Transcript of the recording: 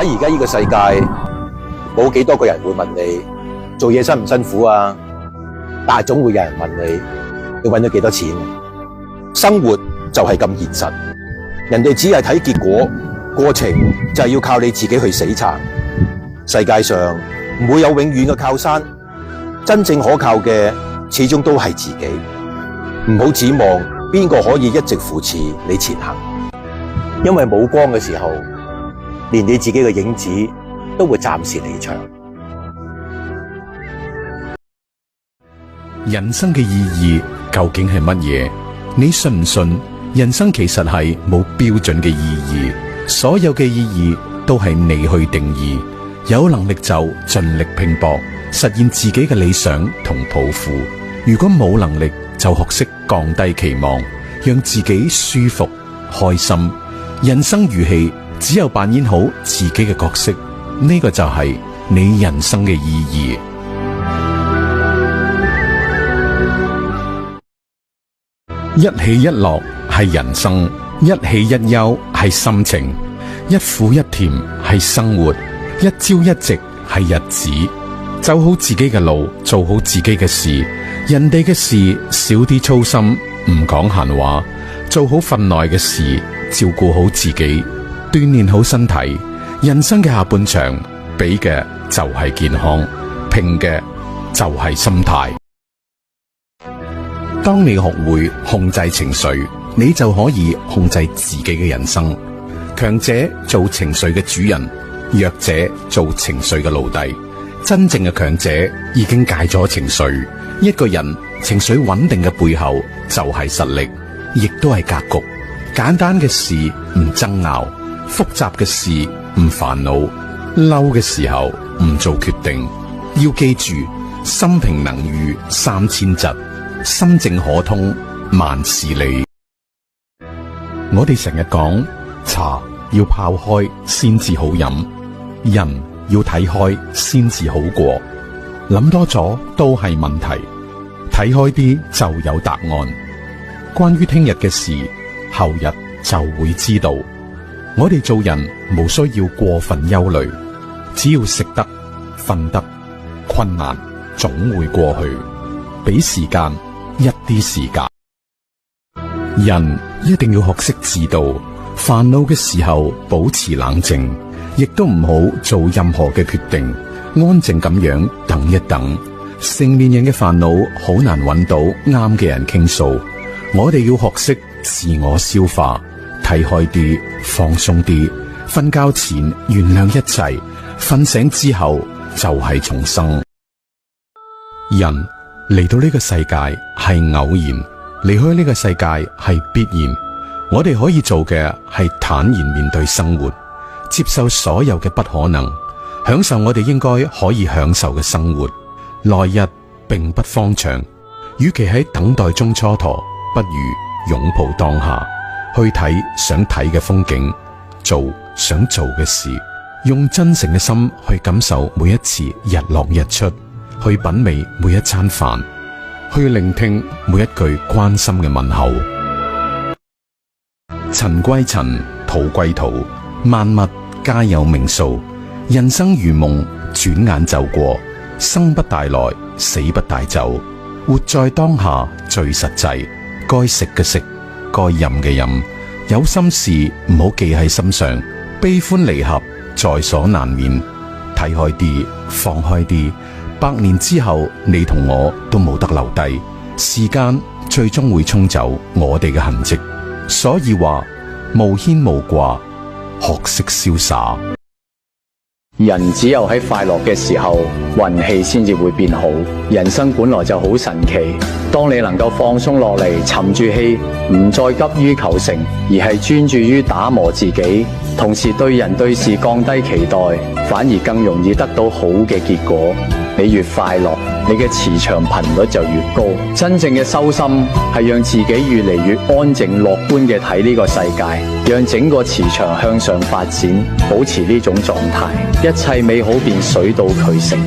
喺而家呢個世界，冇幾多個人會問你做嘢辛唔辛苦啊，但係總會有人問你揾咗幾多錢。生活就係咁現實，人哋只係睇結果，過程就係要靠你自己去死撐。世界上唔會有永遠嘅靠山，真正可靠嘅始終都係自己。唔好指望邊個可以一直扶持你前行，因為冇光嘅時候，連你自己嘅影子都會暫時離場。人生嘅意義究竟係乜嘢？你信唔信人生其實係冇標準嘅意義？所有嘅意義都係你去定義。有能力就盡力拼搏，實現自己嘅理想同抱負。如果冇能力，就學識降低期望，讓自己舒服開心。人生如戲，只有扮演好自己嘅角色，呢個就係你人生嘅意義。一喜一樂係人生，一喜一憂係心情，一苦一甜係生活，一朝一夕係日子。走好自己嘅路，做好自己嘅事，人哋嘅事少啲操心，唔講閒話，做好份內嘅事，照顧好自己，鍛煉好身體。人生嘅下半場，比嘅就係健康，拼嘅就係心態。當你學會控制情緒，你就可以控制自己嘅人生。強者做情緒嘅主人，弱者做情緒嘅奴隸。真正嘅強者已經戒咗情緒。一個人情緒穩定嘅背後就係實力，亦都係格局。簡單嘅事唔爭拗，複雜嘅事唔煩惱，嬲嘅時候唔做決定。要記住，心平能禦3000疾，心靜可通萬事理。我哋成日講茶要泡開先至好飲，人要睇開先至好過。諗多咗都係問題，睇開啲就有答案。關於聽日嘅事，後日就會知道。我哋做人無需要過分憂慮，只要食得瞓得，困難總會過去。俾時間，一啲時間。人一定要學識自度，煩惱嘅時候保持冷靜，亦都唔好做任何嘅決定，安靜咁樣等一等。成年人嘅煩惱好難揾到啱嘅人傾訴，我哋要學識自我消化，睇開啲，放鬆啲。瞓覺前原諒一切，瞓醒之後就係重生。人嚟到呢個世界係偶然，離開呢個世界係必然。我哋可以做嘅係坦然面對生活，接受所有嘅不可能，享受我哋應該可以享受嘅生活。來日並不方長，與其喺等待中蹉跎，不如擁抱當下，去睇想睇嘅風景，做想做嘅事，用真誠嘅心去感受每一次日落日出，去品味每一餐飯，去聆聽每一句關心嘅問候。塵歸塵，土歸土，萬物皆有命數。人生如夢，轉眼就過，生不帶來，死不帶走。活在當下最實際，該食嘅食，該飲嘅飲。有心事唔好記喺心上，悲歡離合在所難免。睇開啲，放開啲。100年之後，你同我都冇得留低，時間最終會沖走我哋嘅痕跡。所以話無牽無掛，學識瀟灑。人只有喺快樂嘅時候，運氣先至會變好。人生本來就好神奇，當你能夠放鬆落嚟，沉住氣，唔再急於求成，而係專注於打磨自己，同時對人對事降低期待，反而更容易得到好嘅結果。你越快樂，你嘅磁場頻率就越高。真正嘅修心係讓自己越嚟越安靜樂觀嘅睇呢個世界，讓整個磁場向上發展，保持呢種狀態，一切美好便水到渠成。